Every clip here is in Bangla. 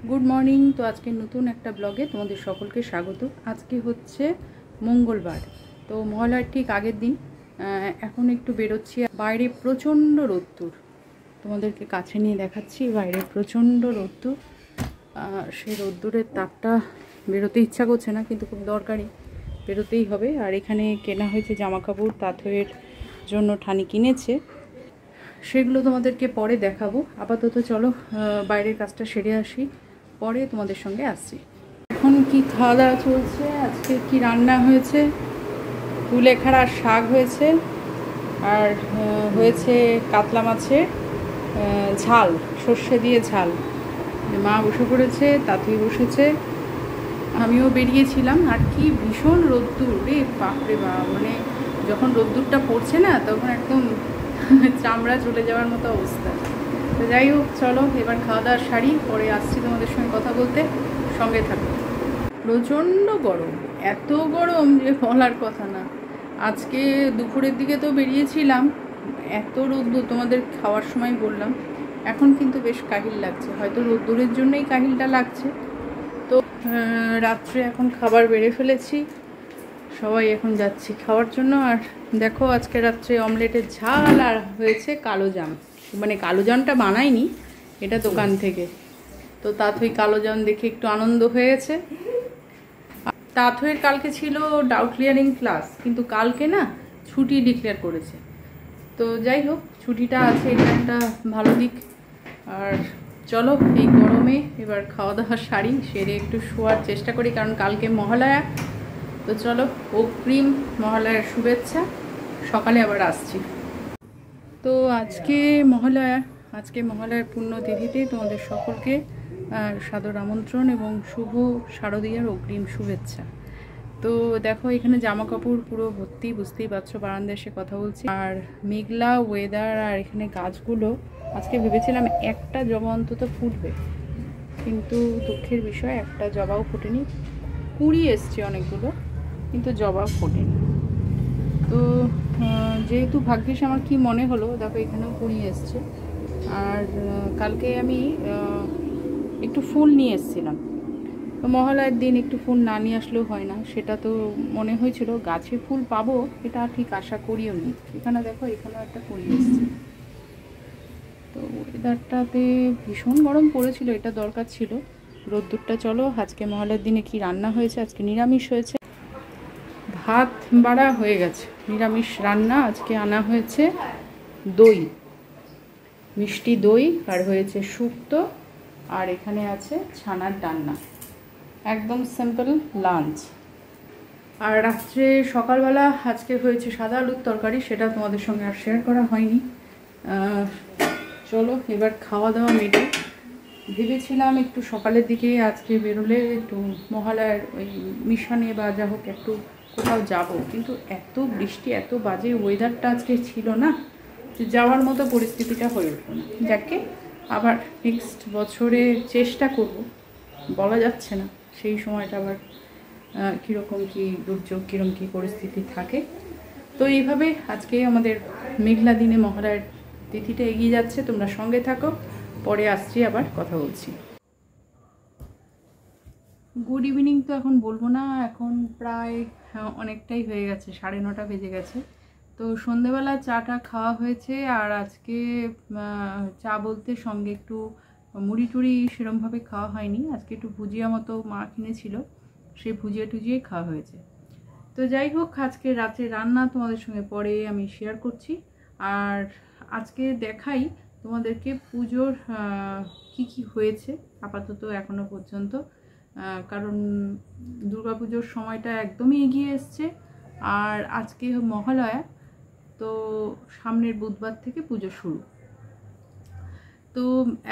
Good morning. তো আজকে নতুন একটা ব্লগে তোমাদের সকলকে স্বাগত। আজকে হচ্ছে মঙ্গলবার, তো মহালয়ার ঠিক আগের দিন। এখন একটু বেরোচ্ছি, বাইরে প্রচণ্ড রোদ্দুর, তোমাদেরকে কাছে নিয়ে দেখাচ্ছি। বাইরে প্রচণ্ড রোদ্দুর, সেই রোদ্দুরের তাপটা বেরোতে ইচ্ছা করছে না, কিন্তু খুব দরকারি বেরোতেই হবে। আর এখানে কেনা হয়েছে জামা কাপড়, তাঁতের জন্য ঠানি কিনেছে, সেগুলো তোমাদেরকে পরে দেখাবো। আপাতত চলো বাইরের কাজটা সেরে আসি, পরে তোমাদের সঙ্গে আসছি। এখন কি খাওয়া দাওয়া চলছে, আজকে কি রান্না হয়েছে? কুলেখাড়ার শাক হয়েছে, আর হয়েছে কাতলা মাছের ঝাল, সর্ষে দিয়ে ঝাল। মা বসে পড়েছে, তাতেই বসেছে, আমিও বেরিয়েছিলাম। আর কি ভীষণ রোদ্দুর রে, বাপরে বাপ! মানে যখন রোদ্দুরটা পড়ছে না, তখন একদম চামড়া চলে যাওয়ার মতো অবস্থা। তো যাই হোক, চলো এবার খাওয়া দাওয়ার সারি, পরে আসছি তোমাদের সঙ্গে কথা বলতে, সঙ্গে থাকো। প্রচণ্ড গরম, এত গরম যে বলার কথা না। আজকে দুপুরের দিকে তো বেরিয়েছিলাম, এত রোদ্দুর, তোমাদের খাওয়ার সময় বললাম। এখন কিন্তু বেশ কাহিল লাগছে, হয়তো রোদ্দুরের জন্যই কাহিলটা লাগছে। তো রাত্রে এখন খাবার বেড়ে ফেলেছি, সবাই এখন যাচ্ছি খাওয়ার জন্য। আর দেখো, আজকে রাত্রে অমলেটের ঝাল, আর হয়েছে কালো জাম। মানে কালো জামটা বানাইনি, এটা দোকান থেকে। তো তাঁতই কালো জাম দেখে একটু আনন্দ হয়েছে। তাঁতইয়ের কালকে ছিল ডাউট ক্লিয়ারিং ক্লাস, কিন্তু কালকে না ছুটি ডিক্লেয়ার করেছে। তো যাই হোক, ছুটিটা আছে, এটা একটা ভালো দিক। আর চলো এই গরমে এবার খাওয়া দাওয়া সারি, সেরে একটু শোয়ার চেষ্টা করি, কারণ কালকে মহালয়া। তো চলো, অগ্রিম মহালয়ার শুভেচ্ছা, সকালে আবার আসছি। তো আজকে মহালয়ার পুণ্যতিথিতে তোমাদের সকলকে সাদর আমন্ত্রণ এবং শুভ শারদীয়ার অগ্রিম শুভেচ্ছা। তো দেখো, এখানে জামা কাপড় পুরো ভর্তি, বুঝতেই পারছো, বারান্দায় এসে কথা বলছি। আর মেঘলা ওয়েদার, আর এখানে গাছগুলো, আজকে ভেবেছিলাম একটা জবা অন্তত ফুটবে, কিন্তু দুঃখের বিষয় একটা জবাও ফোটেনি। কুড়ি এসছে অনেকগুলো, কিন্তু জবা ফোটেনি। তো যেহেতু ভাগ্যিস, আমার কি মনে হলো, দেখো এখানেও কুড়ি এসছে। আর কালকে আমি একটু ফুল নিয়ে এসেছিলাম। তো মহালয়ার দিন একটু ফুল না নিয়ে আসলেও হয় না, সেটা তো মনে হয়েছিল। গাছে ফুল পাবো এটা ঠিক আশা করিও নি। এখানে দেখো, এখানেও একটা কুড়ি এসছে। তো ওয়েদারটাতে ভীষণ গরম পড়েছিল, এটা দরকার ছিল রোদ্দুরটা। চলো আজকে মহালয়ার দিনে কি রান্না হয়েছে। আজকে নিরামিষ হয়েছে, ভাত বাড়া হয়ে গেছে, নিরামিষ রান্না। আজকে আনা হয়েছে দই, মিষ্টি দই, আর হয়েছে শুক্তো, আর এখানে আছে ছানার ডালনা। একদম সিম্পল লাঞ্চ। আর রাত্রে সকালবেলা আজকে হয়েছে সাদা আলুর তরকারি, সেটা তোমাদের সঙ্গে আর শেয়ার করা হয়নি। চলো এবার খাওয়া দাওয়া মেটে। ভেবেছিলাম একটু সকালের দিকে আজকে বেরোলে একটু মহালয়ার ওই মিশনে বা যা হোক একটু কোথাও যাব, কিন্তু এত বৃষ্টি, এত বাজে ওয়েদারটা আজকে ছিল না, যে যাওয়ার মতো পরিস্থিতিটা হয়ে উঠল না। যাকে আবার নেক্সট বছরে চেষ্টা করব, বলা যাচ্ছে না সেই সময়টা আবার কীরকম কী দুর্যোগ, কীরকম কী পরিস্থিতি থাকে। তো এইভাবে আজকে আমাদের মেঘলা দিনে মহালয়ার তিথিটা এগিয়ে যাচ্ছে। তোমরা সঙ্গে থাকো, পরে আসছি, আবার কথা বলছি। গুড ইভিনিং তো এখন বলবো না, এখন প্রায় অনেকটাই হয়ে গেছে, 9:30 বেজে গেছে। তো সন্ধেবেলা চাটা খাওয়া হয়েছে। আর আজকে চা বলতে সঙ্গে একটু মুড়ি টুড়ি সেরমভাবে খাওয়া হয়নি। আজকে একটু ভুজিয়া মতো মা কিনেছিল, সেই ভুজিয়া টুজিয়ে খাওয়া হয়েছে। তো যাই হোক, আজকে রাতে রান্না তোমাদের সঙ্গে পরে আমি শেয়ার করছি। আর আজকে দেখাই তোমাদেরকে পুজোর কি কি হয়েছে আপাতত এখনো পর্যন্ত, কারণ দুর্গাপুজোর সময়টা একদমই এগিয়ে এসছে। আর আজকে মহালয়া, তো সামনের বুধবার থেকে পুজো শুরু। তো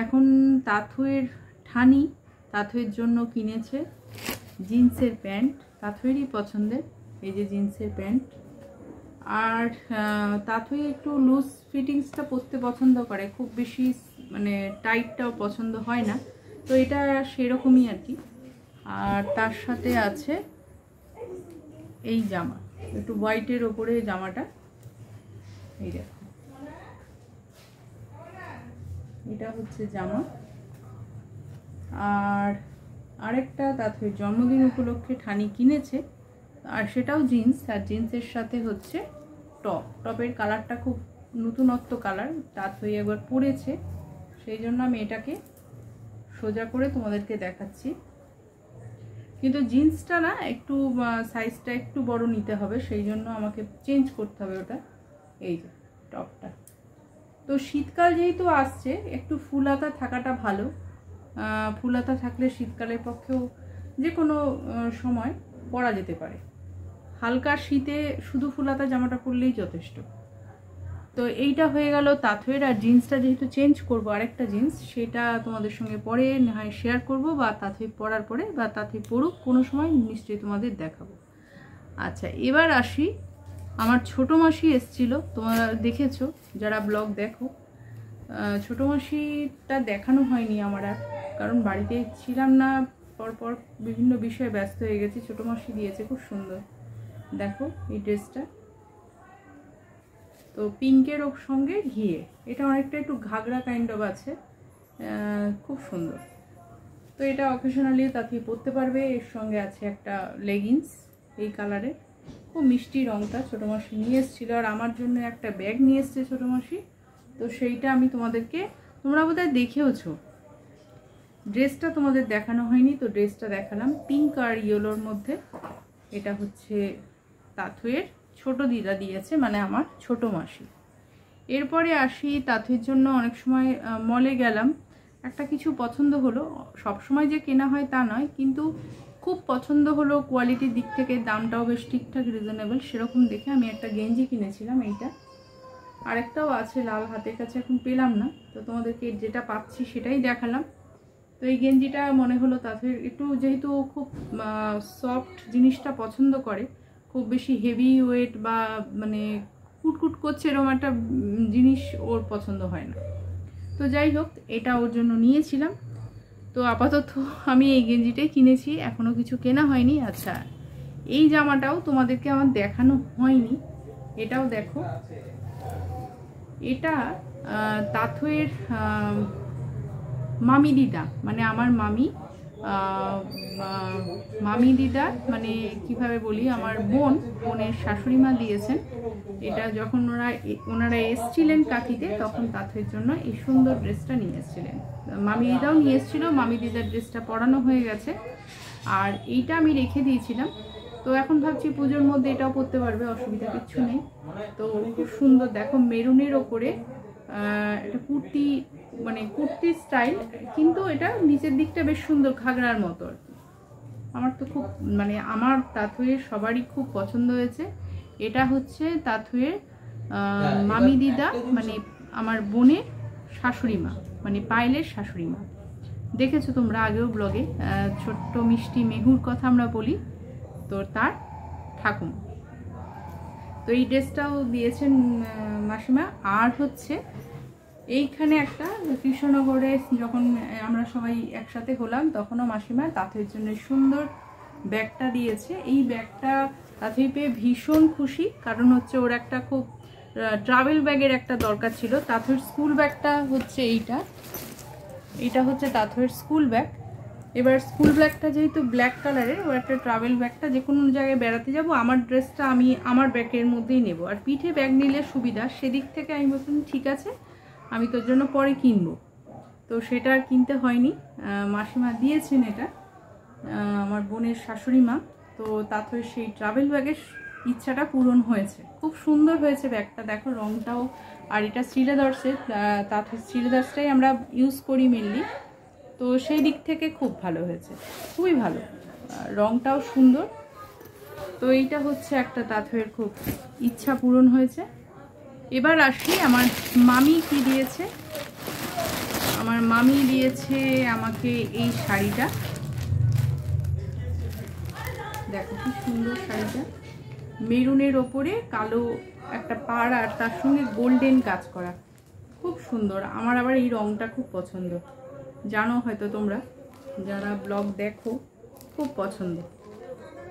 এখন তাঁতইয়ের ঠানি, তাঁতইয়ের জন্য কিনেছে জিন্সের প্যান্ট, তাঁতইয়েরই পছন্দের, এই যে জিন্সের প্যান্ট। আর তাঁতই একটু লুজ ফিটিংসটা পরতে পছন্দ করে, খুব বেশি মানে টাইটটাও পছন্দ হয় না। তো এটা সেরকমই আর কি। আর তার সাথে আছে এই জামা, একটু হোয়াইটের ওপরে জামাটা, এই দেখো, এটা হচ্ছে জামা। আর আরেকটা তাথইর জন্মদিন উপলক্ষে ঠানি কিনেছে, আর সেটাও জিন্স, আর জিন্সের সাথে হচ্ছে টপের কালারটা খুব নতুনত্ব কালার, তাথই একবার পরেছে, সেই জন্য আমি এটাকে সোজা করে তোমাদেরকে দেখাচ্ছি। কিন্তু জিন্সটা না একটু সাইজটা একটু বড় নিতে হবে, সেই জন্য আমাকে চেঞ্জ করতে হবে ওটা। এই যে টপটা, তো শীতকাল যেহেতু আসছে একটু ফুলাতা থাকাটা ভালো, ফুলাতা থাকলে শীতকালের পক্ষেও যে কোনো সময় পরা যেতে পারে। হালকা শীতে শুধু ফুলাতা জামাটা পরলেই যথেষ্ট। তো এইটা হয়ে গেল তাথইয়ের। আর জিন্সটা যেহেতু চেঞ্জ করব আরেকটা জিন্স, সেটা তোমাদের সঙ্গে পরে হয় শেয়ার করব, বা তাথই পরার পরে বা তাথই পরুক কোনো সময় নিশ্চয়ই তোমাদের দেখাবো। আচ্ছা, এবার আসি, আমার ছোটো মাসি এসছিল, তোমরা দেখেছো যারা ব্লগ দেখো। ছোটো মাসিটা দেখানো হয়নি আমার আর, কারণ বাড়িতে ছিলাম না, পরপর বিভিন্ন বিষয়ে ব্যস্ত হয়ে গেছি। ছোটো মাসি দিয়েছে, খুব সুন্দর, দেখো এই ড্রেসটা, তো পিঙ্কের সঙ্গে ঘিয়ে, এটা অনেকটা একটু ঘাগরা কাইন্ড অফ আছে, খুব সুন্দর। তো এটা অকেশনালি তাথই পরতে পারবে। এর সঙ্গে আছে একটা লেগিংস এই কালারে, খুব মিষ্টি রঙটা ছোটো মাসি নিয়ে এসেছিলো। আর আমার জন্য একটা ব্যাগ নিয়ে এসছে ছোটো মাসি, তো সেইটা আমি তোমাদেরকে, তোমরা বোধহয় দেখেওছো, ড্রেসটা তোমাদের দেখানো হয়নি, তো ড্রেসটা দেখালাম পিঙ্ক আর ইয়েলোর মধ্যে। এটা হচ্ছে তাথইয়ের ছোট দিদা দিয়েছে, মানে আমার ছোটো মাসি। এরপরে আসি, তাথইয়ের জন্য অনেক সময় মলে গেলাম, একটা কিছু পছন্দ হলো, সব সময় যে কেনা হয় তা নয়, কিন্তু খুব পছন্দ হলো, কোয়ালিটির দিক থেকে দামটাও বেশ ঠিকঠাক রিজনেবল, সেরকম দেখে আমি একটা গেঞ্জি কিনেছিলাম। এইটা আরেকটাও আছে লাল, হাতের কাছে এখন পেলাম না, তো তোমাদেরকে যেটা পাচ্ছি সেটাই দেখালাম। তো এই গেঞ্জিটা মনে হলো তাথইয়ের, একটু যেহেতু খুব সফট জিনিসটা পছন্দ করে, খুব বেশি হেভি ওয়েট বা মানে কুটকুট করছে এরকম একটা জিনিস ওর পছন্দ হয় না। তো যাই হোক, এটা ওর জন্য নিয়েছিলাম। তো আপাতত আমি এই গেঞ্জিটাই কিনেছি, এখনও কিছু কেনা হয়নি। আচ্ছা, এই জামাটাও তোমাদেরকে আমার দেখানো হয়নি, এটাও দেখো। এটা তাথইয়ের মামি দিদা, মানে আমার মামি দিদা, মানে কিভাবে বলি, আমার বোনের শাশুড়ি মা দিয়েছেন এটা। যখন ওনারা এসছিলেন কাকিতে, তখন তাথইয়ের জন্য এই সুন্দর ড্রেসটা নিয়ে এসেছিলেন। মামি দিদাও নিয়ে এসেছিলো, মামি দিদার ড্রেসটা পরানো হয়ে গেছে, আর এইটা আমি রেখে দিয়েছিলাম। তো এখন ভাবছি পুজোর মধ্যে এটাও পরতে পারবে, অসুবিধা কিচ্ছু নেই। তো খুব সুন্দর, দেখো মেরুনের ওপরে এটা কুর্তি, মানে কুর্তি স্টাইল, কিন্তু এটা নিচের দিকটা বেশ সুন্দর ঘাগরার মতো আর কি। আমার তো খুব, মানে আমার তাথইয়ের সবারই খুব পছন্দ হয়েছে। এটা হচ্ছে তাথইয়ের মামি দিদা, মানে আমার বোনের শাশুড়ি মা, মানে পায়েলের শাশুড়ি মা। দেখেছো তোমরা আগেও ব্লগে, ছোট্ট মিষ্টি মেহুর কথা আমরা বলি, তো তার ঠাকুমা। তো এই ড্রেসটাও দিয়েছেন মাসিমা। আর হচ্ছে এইখানে একটা কৃষ্ণনগরে যখন আমরা সবাই একসাথে হলাম, তখনও মাসিমা তাথইয়ের জন্য সুন্দর ব্যাগটা দিয়েছে। এই ব্যাগটা তাথই পেয়ে ভীষণ খুশি, কারণ হচ্ছে ওর একটা খুব ট্রাভেল ব্যাগের একটা দরকার ছিল। তাথইয়ের স্কুল ব্যাগটা হচ্ছে এইটা হচ্ছে তাথইয়ের স্কুল ব্যাগ। এবার স্কুল ব্যাগটা যেহেতু ব্ল্যাক কালারের, ও একটা ট্রাভেল ব্যাগটা, যে কোনো জায়গায় বেড়াতে যাব, আমার ড্রেসটা আমি আমার ব্যাগের মধ্যেই নেব, আর পিঠে ব্যাগ নিলে সুবিধা, সেদিক থেকে আমি বললাম ঠিক আছে, আমি তোর জন্য পরে কিনবো। তো সেটা আর কিনতে হয়নি, মাসিমা দিয়েছেন এটা, আমার বোনের শাশুড়ি মা। তো তাথইয়ের সেই ট্রাভেল ব্যাগের ইচ্ছাটা পূরণ হয়েছে, খুব সুন্দর হয়েছে ব্যাগটা, দেখো রংটাও। আর এটা শ্রীলেদার্সের, তাথইয়ের শ্রীলেদার্সটাই আমরা ইউজ করি মেনলি, তো সেই দিক থেকে খুব ভালো হয়েছে, খুবই ভালো, রংটাও সুন্দর। তো এইটা হচ্ছে একটা তাথইয়ের খুব ইচ্ছা পূরণ হয়েছে। এবার আসি আমার মামি কি দিয়েছে। আমার মামি দিয়েছে আমাকে এই শাড়িটা, দেখো কি সুন্দর শাড়িটা, মেরুনের ওপরে কালো একটা পাড়, আর তার সঙ্গে গোল্ডেন কাজ করা, খুব সুন্দর। আমার আবার এই রংটা খুব পছন্দ, জানো হয়তো তোমরা যারা ব্লগ দেখো, খুব পছন্দ।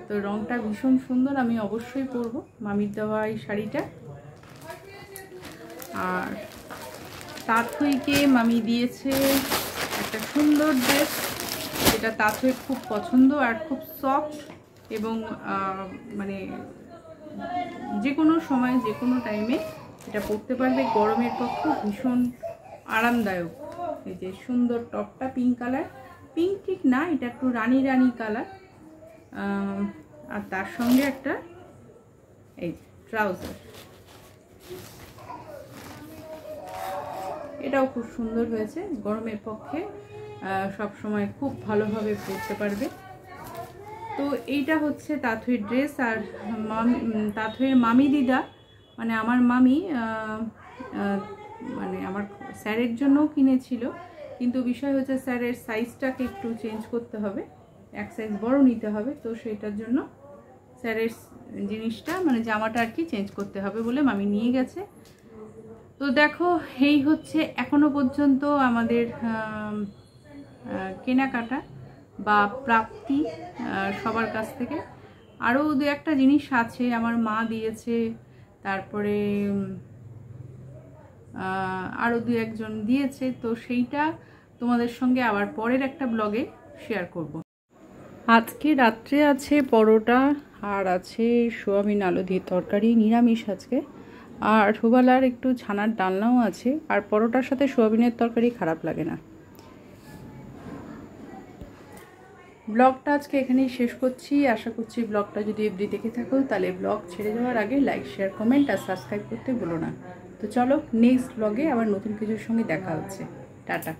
তো রংটা ভীষণ সুন্দর, আমি অবশ্যই পরবো মামির দেওয়া এই শাড়িটা। আর তাথইকে মামি দিয়েছে একটা সুন্দর ড্রেস, এটা তাঁতয়ের খুব পছন্দ আর খুব সফট এবং মানে যে কোনো সময় যে কোনো টাইমে এটা পরতে পারবে। গরমের পক্ষে ভীষণ আরামদায়ক। এই যে সুন্দর টপটা পিঙ্ক কালার, পিঙ্ক ঠিক না, এটা একটু রানী রানী কালার, আর তার সঙ্গে একটা এই ট্রাউজার, এটাও খুব সুন্দর হয়েছে। গরমের পক্ষে সব সময় খুব ভালোভাবে পরতে পারবে। তো এইটা হচ্ছে তাঁতয়ের ড্রেস। আর তাঁতয়ের মামি দিদা মানে আমার মামি মানে আমার স্যারের জন্যও কিনেছিল, কিন্তু বিষয় হচ্ছে স্যারের সাইজটাকে একটু চেঞ্জ করতে হবে, এক সাইজ বড় নিতে হবে। তো সেটার জন্য স্যারের জিনিসটা মানে জামাটা আর কি চেঞ্জ করতে হবে বলে মামি নিয়ে গেছে। তো দেখো এই হচ্ছে এখনো পর্যন্ত আমাদের কেনাকাটা বা প্রাপ্তি সবার কাছ থেকে। আরও দু একটা জিনিস আছে আমার মা দিয়েছে, তারপরে আরও দু একজন দিয়েছে। তো সেইটা তোমাদের সঙ্গে আবার পরের একটা ব্লগে শেয়ার করব। আজকে রাত্রে আছে পরোটা আর আছে সোয়াবিন আলু দিয়ে তরকারি, নিরামিষ আজকে। আর ছোবালার একটু ছানার ডালনাও আছে। আর পরোটার সাথে সোয়াবিনের তরকারি খারাপ লাগে না। ব্লগটা আজকে এখানেই শেষ করছি। আশা করছি ব্লগটা যদি এফডি দেখে থাকো তাহলে ব্লগ ছেড়ে যাওয়ার আগে লাইক, শেয়ার, কমেন্ট আর সাবস্ক্রাইব করতে ভুলো না। তো চলো নেক্সট ব্লগে আবার নতুন কিছুর সঙ্গে দেখা হচ্ছে। টাটা।